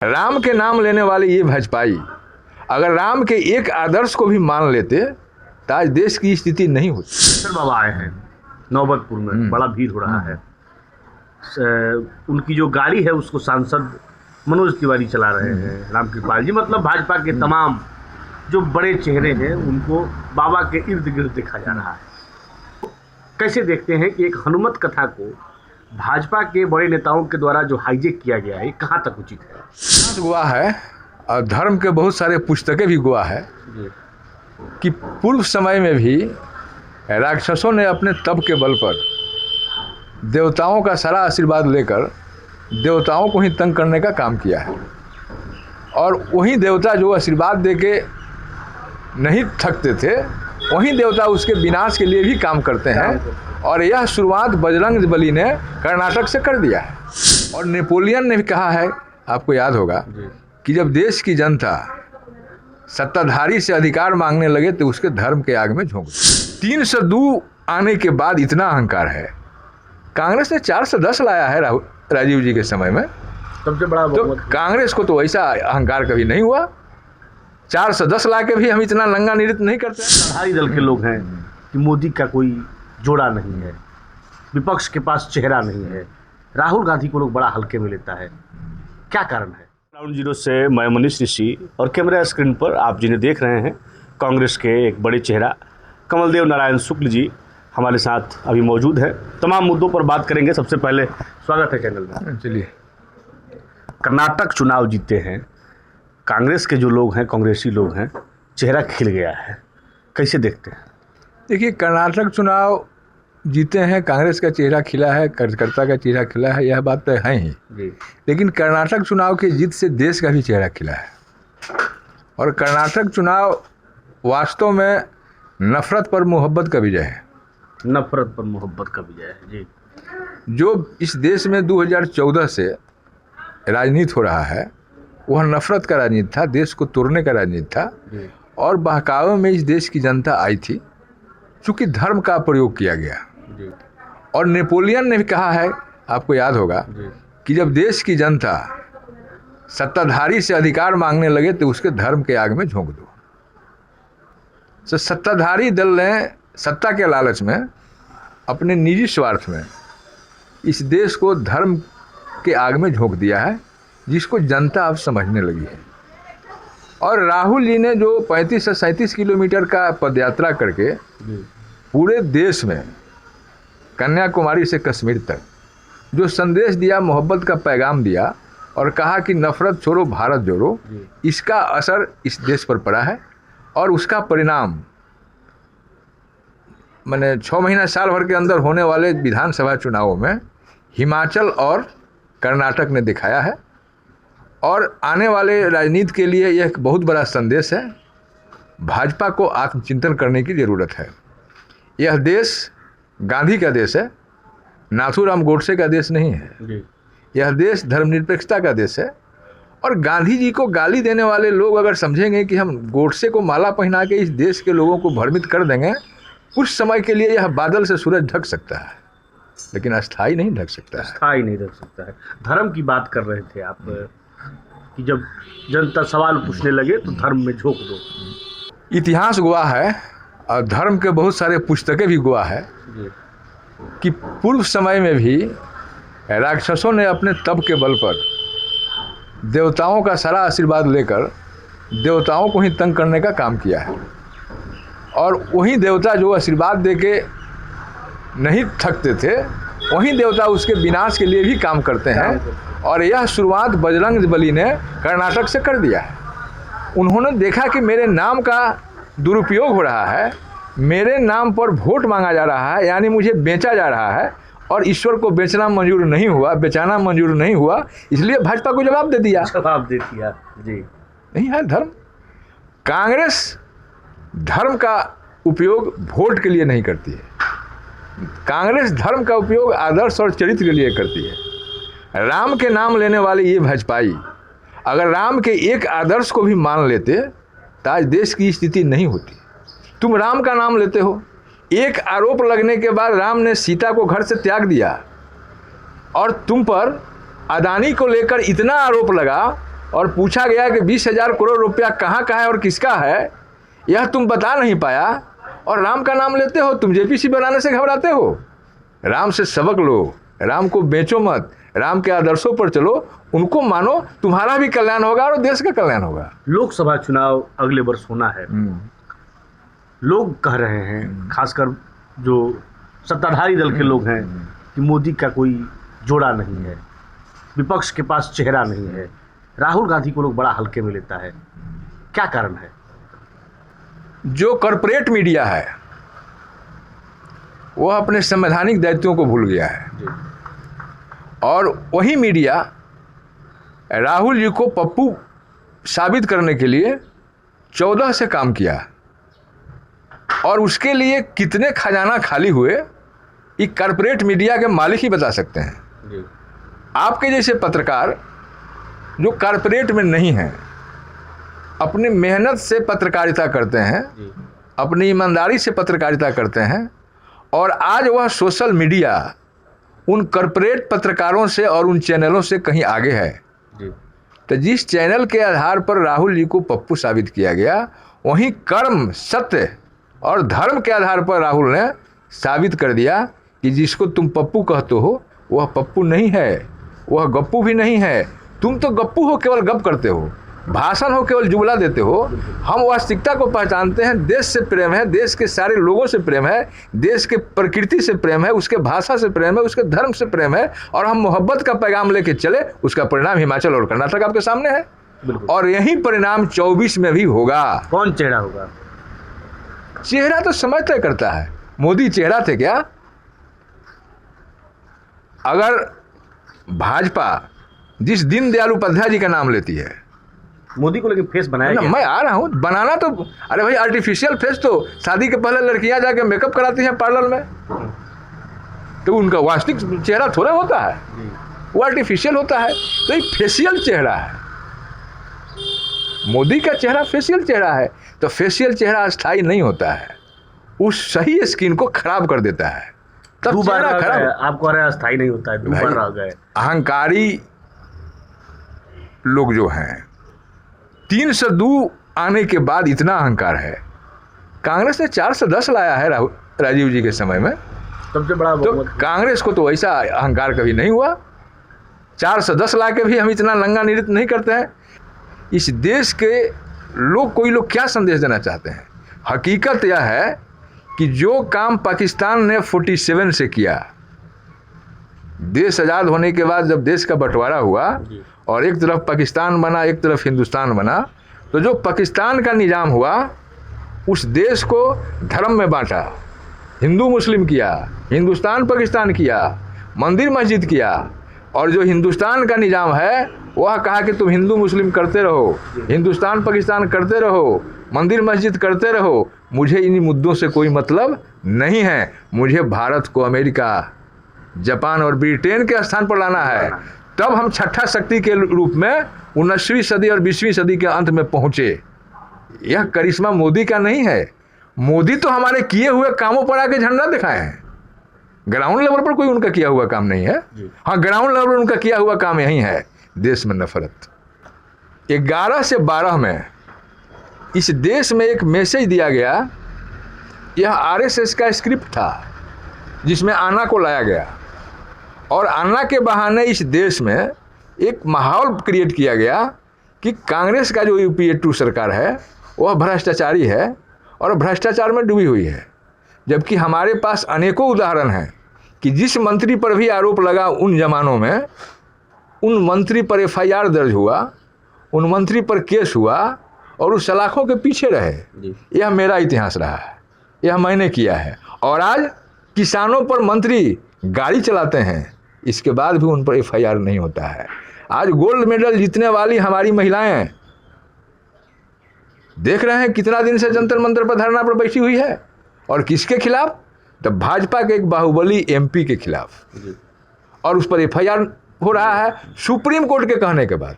राम के नाम लेने वाले ये भाजपाई अगर राम के एक आदर्श को भी मान लेते तो आज देश की स्थिति नहीं होती। सर बाबा आए हैं नौबतपुर में, बड़ा भीड़ हो रहा है। उनकी जो गाड़ी है उसको सांसद मनोज तिवारी चला रहे हैं, रामकृपाल जी। मतलब भाजपा के तमाम जो बड़े चेहरे हैं उनको बाबा के इर्द गिर्द देखा जा रहा है। कैसे देखते हैं कि एक हनुमत कथा को भाजपा के बड़े नेताओं के द्वारा जो हाईजेक किया गया है, कहाँ तक उचित है? गवाह है और धर्म के बहुत सारे पुस्तकें भी गवाह है कि पूर्व समय में भी राक्षसों ने अपने तप के बल पर देवताओं का सारा आशीर्वाद लेकर देवताओं को ही तंग करने का काम किया है, और वही देवता जो आशीर्वाद देके नहीं थकते थे वही देवता उसके विनाश के लिए भी काम करते हैं। और यह शुरुआत बजरंग बली ने कर्नाटक से कर दिया है। और नेपोलियन ने भी कहा है, आपको याद होगा, कि जब देश की जनता सत्ताधारी से अधिकार मांगने लगे तो उसके धर्म के आग में झोंक दो। 302 आने के बाद इतना अहंकार है। कांग्रेस ने 410 लाया है राजीव जी के समय में, सबसे बड़ा। तो कांग्रेस को तो वैसा अहंकार कभी नहीं हुआ। 410 ला के भी हम इतना नंगा नृत्य नहीं करते। सत्ताधारी दल के लोग हैं कि मोदी का कोई जोड़ा नहीं है, विपक्ष के पास चेहरा नहीं है, राहुल गांधी को लोग बड़ा हल्के में लेता है, क्या कारण है? ग्राउंड जीरो से मैं मनीष ऋषि, और कैमरा स्क्रीन पर आप जिन्हें देख रहे हैं कांग्रेस के एक बड़े चेहरा कमलदेव नारायण शुक्ल जी हमारे साथ अभी मौजूद है। तमाम मुद्दों पर बात करेंगे। सबसे पहले स्वागत है चैनल में। चलिए, कर्नाटक चुनाव जीते हैं, कांग्रेस के जो लोग हैं, कांग्रेसी लोग हैं, चेहरा खिल गया है, कैसे देखते हैं? देखिए, कर्नाटक चुनाव जीते हैं, कांग्रेस का चेहरा खिला है, कार्यकर्ता का चेहरा खिला है, यह बात तो है ही जी। लेकिन कर्नाटक चुनाव की जीत से देश का भी चेहरा खिला है। और कर्नाटक चुनाव वास्तव में नफरत पर मोहब्बत का विजय है। नफरत पर मोहब्बत का विजय है जी। जो इस देश में 2014 से राजनीति हो रहा है वह नफरत का राजनीति था, देश को तोड़ने का राजनीति था जी। और बहकावे में इस देश की जनता आई थी, चूँकि धर्म का प्रयोग किया गया जी। और नेपोलियन ने भी कहा है, आपको याद होगा, जी। कि जब देश की जनता सत्ताधारी से अधिकार मांगने लगे तो उसके धर्म के आग में झोंक दो। तो सत्ताधारी दल ने सत्ता के लालच में, अपने निजी स्वार्थ में इस देश को धर्म के आग में झोंक दिया है, जिसको जनता अब समझने लगी है। और राहुल जी ने जो 35 से 37 किलोमीटर का पदयात्रा करके पूरे देश में कन्याकुमारी से कश्मीर तक जो संदेश दिया, मोहब्बत का पैगाम दिया और कहा कि नफरत छोड़ो भारत जोड़ो, इसका असर इस देश पर पड़ा है। और उसका परिणाम मैंने 6 महीना साल भर के अंदर होने वाले विधानसभा चुनावों में हिमाचल और कर्नाटक ने दिखाया है। और आने वाले राजनीति के लिए यह एक बहुत बड़ा संदेश है। भाजपा को आत्मचिंतन करने की ज़रूरत है। यह देश गांधी का देश है, नाथूराम गोडसे का देश नहीं है। यह देश धर्मनिरपेक्षता का देश है। और गांधी जी को गाली देने वाले लोग अगर समझेंगे कि हम गोडसे को माला पहना के इस देश के लोगों को भ्रमित कर देंगे, कुछ समय के लिए यह बादल से सूरज ढक सकता है, लेकिन अस्थायी नहीं ढक सकता है। अस्थायी नहीं ढक सकता है। धर्म की बात कर रहे थे आप कि जब जनता सवाल पूछने लगे तो धर्म में झोंक दो। इतिहास गवाह है और धर्म के बहुत सारे पुस्तकें भी गवाह है कि पूर्व समय में भी राक्षसों ने अपने तप के बल पर देवताओं का सारा आशीर्वाद लेकर देवताओं को ही तंग करने का काम किया है। और वही देवता जो आशीर्वाद देके नहीं थकते थे वही देवता उसके विनाश के लिए भी काम करते हैं। और यह शुरुआत बजरंग बली ने कर्नाटक से कर दिया है। उन्होंने देखा कि मेरे नाम का दुरुपयोग हो रहा है, मेरे नाम पर वोट मांगा जा रहा है, यानी मुझे बेचा जा रहा है, और ईश्वर को बेचना मंजूर नहीं हुआ, बेचाना मंजूर नहीं हुआ, इसलिए भाजपा को जवाब दे दिया। जी। नहीं है धर्म। कांग्रेस धर्म का उपयोग वोट के लिए नहीं करती है। कांग्रेस धर्म का उपयोग आदर्श और चरित्र के लिए करती है। राम के नाम लेने वाले ये भाजपाई अगर राम के एक आदर्श को भी मान लेते तो आज देश की स्थिति नहीं होती। तुम राम का नाम लेते हो, एक आरोप लगने के बाद राम ने सीता को घर से त्याग दिया और तुम पर अदानी को लेकर इतना आरोप लगा और पूछा गया कि 20,000 करोड़ रुपया कहाँ का है और किसका है, यह तुम बता नहीं पाया और राम का नाम लेते हो। तुम जेपीसी बनाने से घबराते हो? राम से सबक लो, राम को बेचो मत, राम के आदर्शों पर चलो, उनको मानो, तुम्हारा भी कल्याण होगा और देश का कल्याण होगा। लोकसभा चुनाव अगले वर्ष होना है। लोग कह रहे हैं, खासकर जो सत्ताधारी दल के लोग हैं, कि मोदी का कोई जोड़ा नहीं है, विपक्ष के पास चेहरा नहीं है, राहुल गांधी को लोग बड़ा हल्के में लेता है। क्या कारण है? जो कॉरपोरेट मीडिया है वह अपने संवैधानिक दायित्वों को भूल गया है जी। और वही मीडिया राहुल जी को पप्पू साबित करने के लिए 14 से काम किया और उसके लिए कितने खजाना खाली हुए ये कॉरपोरेट मीडिया के मालिक ही बता सकते हैं जी। आपके जैसे पत्रकार जो कॉरपोरेट में नहीं हैं, अपनी मेहनत से पत्रकारिता करते हैं, अपनी ईमानदारी से पत्रकारिता करते हैं और आज वह सोशल मीडिया उन कॉरपोरेट पत्रकारों से और उन चैनलों से कहीं आगे है। तो जिस चैनल के आधार पर राहुल जी को पप्पू साबित किया गया, वहीं कर्म, सत्य और धर्म के आधार पर राहुल ने साबित कर दिया कि जिसको तुम पप्पू कहते हो वह पप्पू नहीं है, वह गप्पू भी नहीं है। तुम तो गप्पू हो, केवल गप करते हो, भाषण हो, केवल जुमला देते हो। हम वास्तविकता को पहचानते हैं। देश से प्रेम है, देश के सारे लोगों से प्रेम है, देश के प्रकृति से प्रेम है, उसके भाषा से प्रेम है, उसके धर्म से प्रेम है और हम मोहब्बत का पैगाम लेके चले। उसका परिणाम हिमाचल और कर्नाटक आपके सामने है और यही परिणाम 24 में भी होगा। कौन चेहरा होगा? चेहरा तो समय तय करता है। मोदी चेहरा थे क्या? अगर भाजपा जिस दीनदयाल उपाध्याय जी का नाम लेती है, मोदी को लेकिन फेस बनाया ना, गया। मैं आ रहा हूँ बनाना तो, अरे भाई आर्टिफिशियल फेस तो शादी के पहले लड़कियां जाके मेकअप कराती हैं पार्लर में, तो उनका वास्तविक चेहरा थोड़ा होता है, वो आर्टिफिशियल होता है। तो ये फेशियल चेहरा है, मोदी का चेहरा फेशियल चेहरा है। तो फेशियल चेहरा अस्थायी नहीं होता है, उस सही स्किन को खराब कर देता है, तब चेहरा खराब। आपको कह रहे हैं अस्थायी नहीं होता है, दोबारा रह गए। अहंकारी लोग जो हैं, 302 आने के बाद इतना अहंकार है। कांग्रेस ने 410 लाया है राजीव जी के समय में, सबसे बड़ा तो कांग्रेस को तो ऐसा अहंकार कभी नहीं हुआ। 410 ला के भी हम इतना नंगा नृत्य नहीं करते हैं। इस देश के लोग, कोई लोग क्या संदेश देना चाहते हैं? हकीकत यह है कि जो काम पाकिस्तान ने 47 से किया, देश आज़ाद होने के बाद जब देश का बंटवारा हुआ और एक तरफ पाकिस्तान बना, एक तरफ हिंदुस्तान बना, तो जो पाकिस्तान का निज़ाम हुआ उस देश को धर्म में बांटा, हिंदू मुस्लिम किया, हिंदुस्तान पाकिस्तान किया, मंदिर मस्जिद किया। और जो हिंदुस्तान का निज़ाम है वह कहा कि तुम हिंदू मुस्लिम करते रहो, हिंदुस्तान पाकिस्तान करते रहो, मंदिर मस्जिद करते रहो, मुझे इन मुद्दों से कोई मतलब नहीं है। मुझे भारत को अमेरिका, जापान और ब्रिटेन के स्थान पर लाना है। तब हम छठा शक्ति के रूप में 19वीं सदी और 20वीं सदी के अंत में पहुंचे। यह करिश्मा मोदी का नहीं है। मोदी तो हमारे किए हुए कामों पर आके झंडा दिखाए हैं, ग्राउंड लेवल पर कोई उनका किया हुआ काम नहीं है। हाँ, ग्राउंड लेवल पर उनका किया हुआ काम यही है, देश में नफरत। 11 से 12 में इस देश में एक मैसेज दिया गया। यह आरएसएस का स्क्रिप्ट था जिसमें आना को लाया गया और आना के बहाने इस देश में एक माहौल क्रिएट किया गया कि कांग्रेस का जो यूपीए 2 सरकार है वह भ्रष्टाचारी है और भ्रष्टाचार में डूबी हुई है। जबकि हमारे पास अनेकों उदाहरण हैं कि जिस मंत्री पर भी आरोप लगा उन जमानों में, उन मंत्री पर एफआईआर दर्ज हुआ, उन मंत्री पर केस हुआ और उस सलाखों के पीछे रहे। यह मेरा इतिहास रहा है, यह मैंने किया है। और आज किसानों पर मंत्री गाड़ी चलाते हैं, इसके बाद भी उन पर एफआईआर नहीं होता है। आज गोल्ड मेडल जीतने वाली हमारी महिलाएं देख रहे हैं कितना दिन से जंतर मंतर पर धरना पर बैठी हुई है, और किसके खिलाफ? तो भाजपा के एक बाहुबली एमपी के खिलाफ, और उस पर एफआईआर हो रहा है सुप्रीम कोर्ट के कहने के बाद।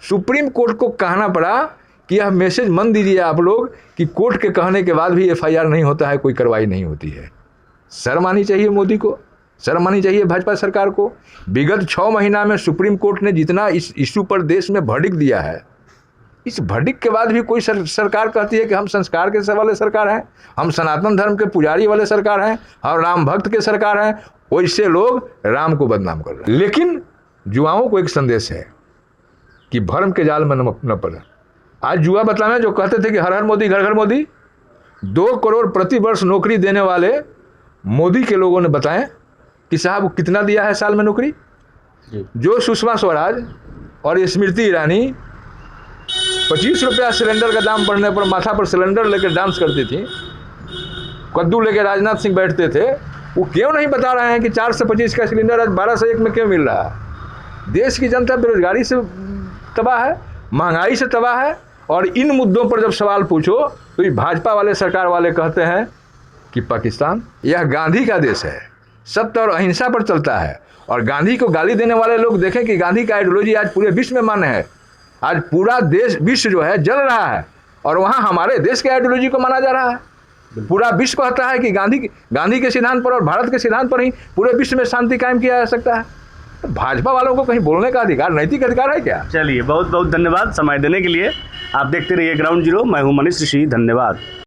सुप्रीम कोर्ट को कहना पड़ा कि यह मैसेज मन दीजिए आप लोग कि कोर्ट के कहने के बाद भी एफआईआर नहीं होता है, कोई कार्रवाई नहीं होती है। शर्म आनी चाहिए मोदी को। शर्म आनी चाहिए भाजपा सरकार को। विगत 6 महीना में सुप्रीम कोर्ट ने जितना इस इशू पर देश में वर्डिक्ट दिया है, इस वर्डिक्ट के बाद भी कोई सरकार कहती है कि हम संस्कार के वाले सरकार हैं, हम सनातन धर्म के पुजारी वाले सरकार हैं और राम भक्त के सरकार हैं, वैसे लोग राम को बदनाम कर रहे हैं। लेकिन युवाओं को एक संदेश है कि भ्रम के जाल में न पड़े। आज युवा बतलावे जो कहते थे कि हर हर मोदी घर घर मोदी, 2 करोड़ प्रति वर्ष नौकरी देने वाले मोदी के लोगों ने बताएं कि साहब कितना दिया है साल में नौकरी। जो सुषमा स्वराज और स्मृति ईरानी 25 रुपया सिलेंडर का दाम बढ़ने पर माथा पर सिलेंडर लेकर डांस करती थी, कद्दू लेकर राजनाथ सिंह बैठते थे, वो क्यों नहीं बता रहे हैं कि 4 से 25 का सिलेंडर आज 12 से 1 में क्यों मिल रहा है। देश की जनता बेरोजगारी से तबाह है, महंगाई से तबाह है, और इन मुद्दों पर जब सवाल पूछो तो ये भाजपा वाले सरकार वाले कहते हैं कि पाकिस्तान यह गांधी का देश है, सत्य और अहिंसा पर चलता है। और गांधी को गाली देने वाले लोग देखें कि गांधी का आइडियोलॉजी आज पूरे विश्व में मान्य है। आज पूरा देश विश्व जो है जल रहा है और वहाँ हमारे देश के आइडियोलॉजी को माना जा रहा है। पूरा विश्व कहता है कि गांधी के सिद्धांत पर और भारत के सिद्धांत पर ही पूरे विश्व में शांति कायम किया जा सकता है। तो भाजपा वालों को कहीं बोलने का अधिकार, नैतिक अधिकार है क्या? चलिए, बहुत बहुत धन्यवाद समय देने के लिए। आप देखते रहिए ग्राउंड जीरो। मैं हूं मनीष ऋषि, धन्यवाद।